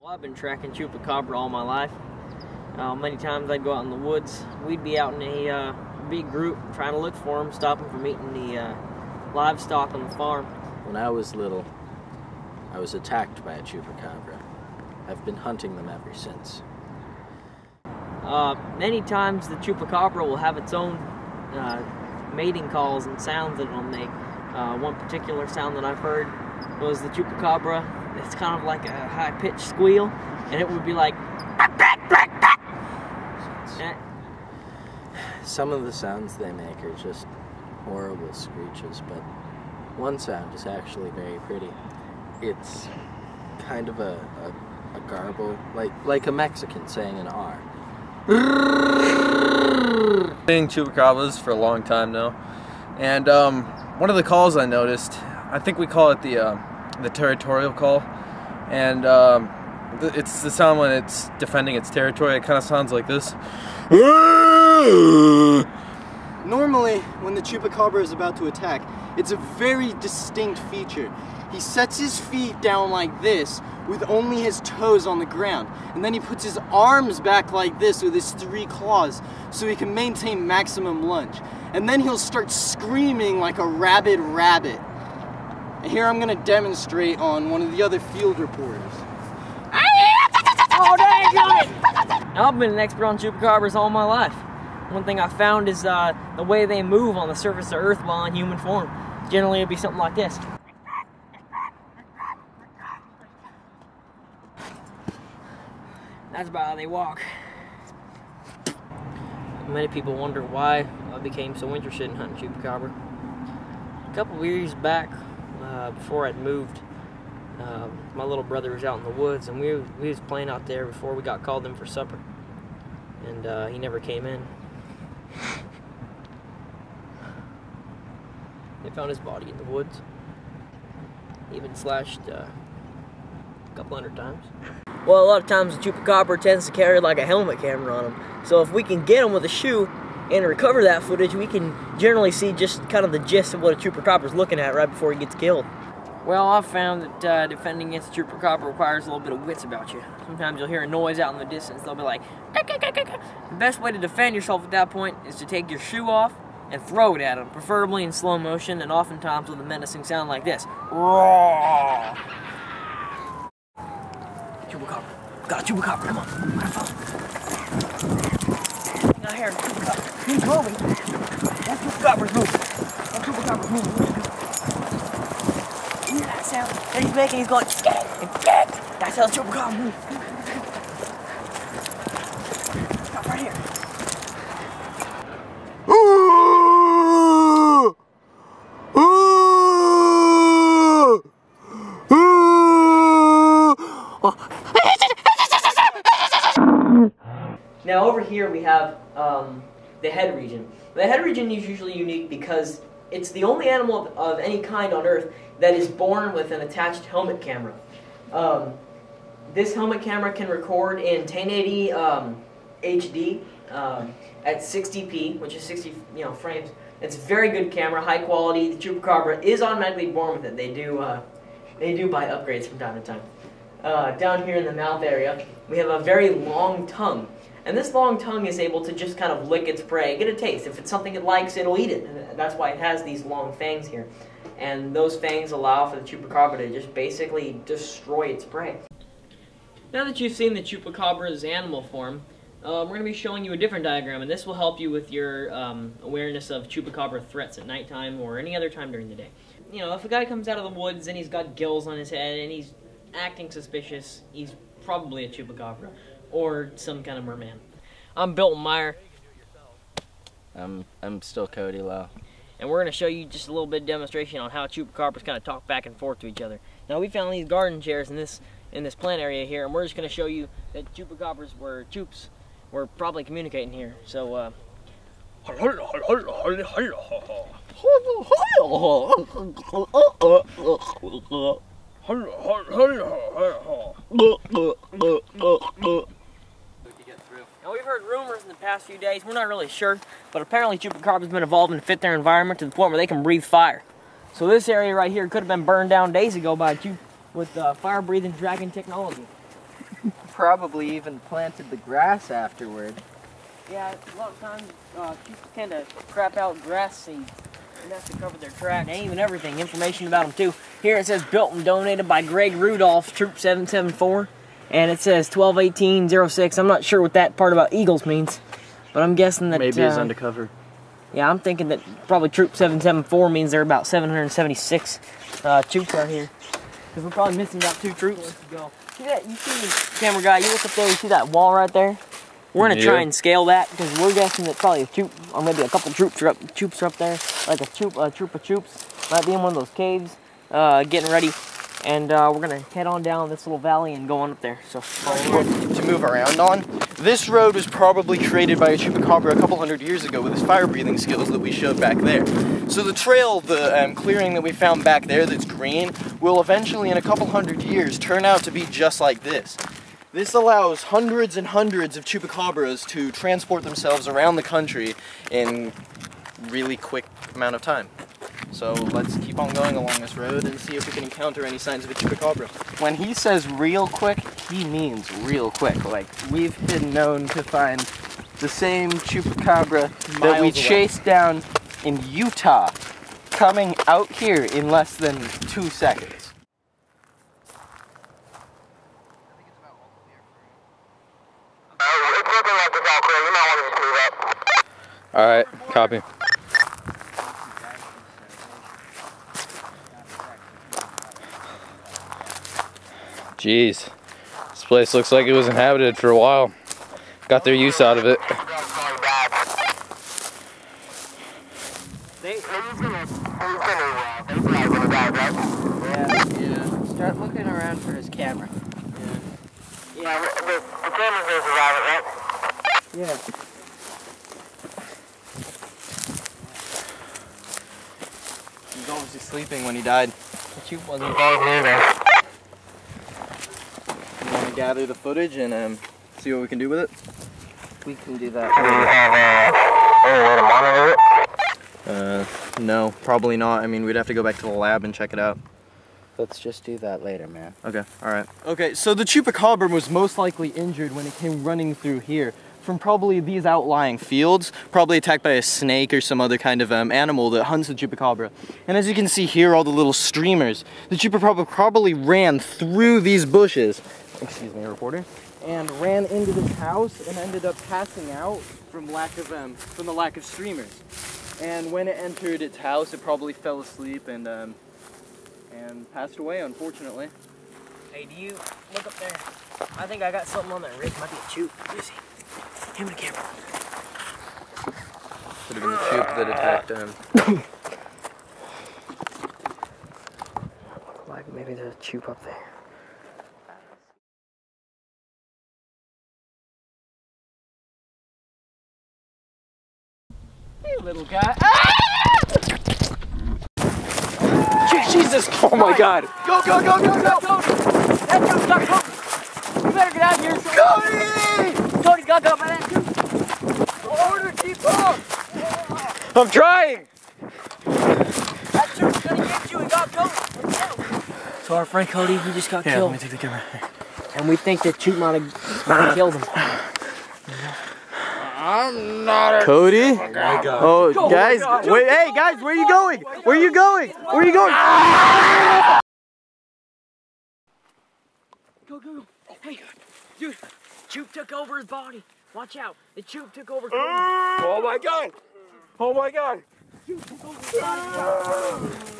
Well, I've been tracking Chupracabra all my life. Many times I'd go out in the woods. We'd be out in a big group trying to look for them, stop them from eating the livestock on the farm. When I was little, I was attacked by a Chupracabra. I've been hunting them ever since. Many times the Chupracabra will have its own mating calls and sounds that it'll make. One particular sound that I've heard was the Chupracabra. It's kind of like a high-pitched squeal, and it would be like... Some of the sounds they make are just horrible screeches, but one sound is actually very pretty. It's kind of a garble, like a Mexican saying an R. Being Chupacabras for a long time now, and one of the calls I noticed, I think we call it the territorial call, and it's the sound when it's defending its territory. It kind of sounds like this. Normally, when the Chupacabra is about to attack, it's a very distinct feature. He sets his feet down like this, with only his toes on the ground, and then he puts his arms back like this with his 3 claws, so he can maintain maximum lunge. And then he'll start screaming like a rabid rabbit. And here I'm going to demonstrate on one of the other field reporters. Oh, dang it! I've been an expert on Chupacabras all my life. One thing I found is the way they move on the surface of Earth while in human form. Generally, it'd be something like this. That's about how they walk. Many people wonder why I became so interested in hunting Chupacabra. A couple of years back, before I'd moved, my little brother was out in the woods, and we was playing out there before we got called in for supper, and he never came in. They found his body in the woods. Even slashed a couple hundred times. Well, a lot of times the Chupacabra tends to carry like a helmet camera on him, so if we can get him with a shoe and recover that footage, we can generally see just kind of the gist of what a Chupacabra is looking at right before he gets killed. Well, I've found that defending against a Chupracabra requires a little bit of wits about you. Sometimes you'll hear a noise out in the distance. They'll be like, the best way to defend yourself at that point is to take your shoe off and throw it at them, preferably in slow motion and oftentimes with a menacing sound like this. Roar! Chupracabra. Got a Chupracabra, come on. Gotta follow. Now here, Chupracabra. He's moving. That Chupacabra's moving. That Chupacabra's moving. You hear that sound that he's making? He's going, scat, scat. That's how the Chupracabra moves. Stop right here. Now over here we have the head region. The head region is usually unique because it's the only animal of any kind on Earth that is born with an attached helmet camera. This helmet camera can record in 1080 HD at 60p, which is 60 frames. It's a very good camera, high quality. The Chupracabra is automatically born with it. They do buy upgrades from time to time. Down here in the mouth area, we have a very long tongue. And this long tongue is able to just kind of lick its prey, get a taste. If it's something it likes, it'll eat it. And that's why it has these long fangs here. And those fangs allow for the Chupracabra to just basically destroy its prey. Now that you've seen the Chupacabra's animal form, we're going to be showing you a different diagram, and this will help you with your awareness of Chupacabra threats at nighttime or any other time during the day. You know, if a guy comes out of the woods and he's got gills on his head and he's acting suspicious, he's probably a Chupacabra or some kind of merman. I'm Bill Meyer. I'm still Cody Lowe. And we're going to show you just a little bit of demonstration on how Chupacabras kind of talk back and forth to each other. Now we found these garden chairs in this plant area here, and we're just going to show you that Chupacabras were probably communicating here. So Now we've heard rumors in the past few days, we're not really sure, but apparently Chupacabra's been evolving to fit their environment to the point where they can breathe fire. So this area right here could have been burned down days ago by with fire-breathing dragon technology. probably even planted the grass afterward. Yeah, a lot of times people tend to crap out grass seeds enough to cover their tracks. Name and everything, information about them too. Here it says built and donated by Greg Rudolph, Troop 774. And it says 12/18/06. I'm not sure what that part about Eagles means, but I'm guessing that Maybe it's undercover. Yeah, I'm thinking that probably Troop 774 means there are about 776 troops out here. Because we're probably missing about 2 troops. See that? You see, camera guy, you look up there, you see that wall right there? We're going to try and scale that because we're guessing that probably a troop, or maybe a couple troops are up there. Like a troop of troops. Might be in one of those caves, getting ready. And we're going to head on down this little valley and go on up there. So To move around on. This road was probably created by a Chupacabra a couple hundred years ago with his fire-breathing skills that we showed back there. So the trail, the clearing that we found back there that's green, will eventually in a couple hundred years turn out to be just like this. This allows hundreds and hundreds of Chupacabras to transport themselves around the country in really quick amount of time. So let's keep on going along this road and see if we can encounter any signs of a Chupacabra. When he says real quick, he means real quick. Like, we've been known to find the same Chupacabra that we chased down in Utah coming out here in less than 2 seconds. It's looking like it's all clear. You might want to just move up. Alright, copy. Jeez, this place looks like it was inhabited for a while. Got their use out of it. Yeah. Start looking around for his camera. Yeah, the camera's going to survive it, right? Yeah. He was obviously sleeping when he died. The troop wasn't involved either. You want to gather the footage and see what we can do with it? We can do that. No, probably not. I mean, we'd have to go back to the lab and check it out. Let's just do that later, man. Okay, alright. Okay, so the Chupacabra was most likely injured when it came running through here from probably these outlying fields, probably attacked by a snake or some other kind of animal that hunts the Chupacabra. And as you can see here, all the little streamers, the Chupacabra probably ran through these bushes, excuse me, reporter, and ran into this house and ended up passing out from the lack of streamers. And when it entered its house, it probably fell asleep and passed away, unfortunately. Hey, do you look up there? I think I got something on that ridge. Might be a choop. Let me see. Give me the camera. Could have been the choop that attacked him. Like maybe there's a choop up there. Hey, little guy. Ah! Jesus! Oh my God! Go, go, go, go, go! That choop's got Cody! You better get out of here. Cody! Cody's got up by that choop. Order, keep up! I'm trying! That choop's gonna get you and got Cody. So our friend Cody, he just got killed. Let me take the camera. And we think that choop might have killed him. I'm not a... Cody? Oh, guys, wait, hey, guys, where are you going? Where are you going? Where are you going? Go, go, go. Hey, dude, choop took over his body. Watch out. The choop took over Cody. Oh my God! Oh my God! Choop took over his body.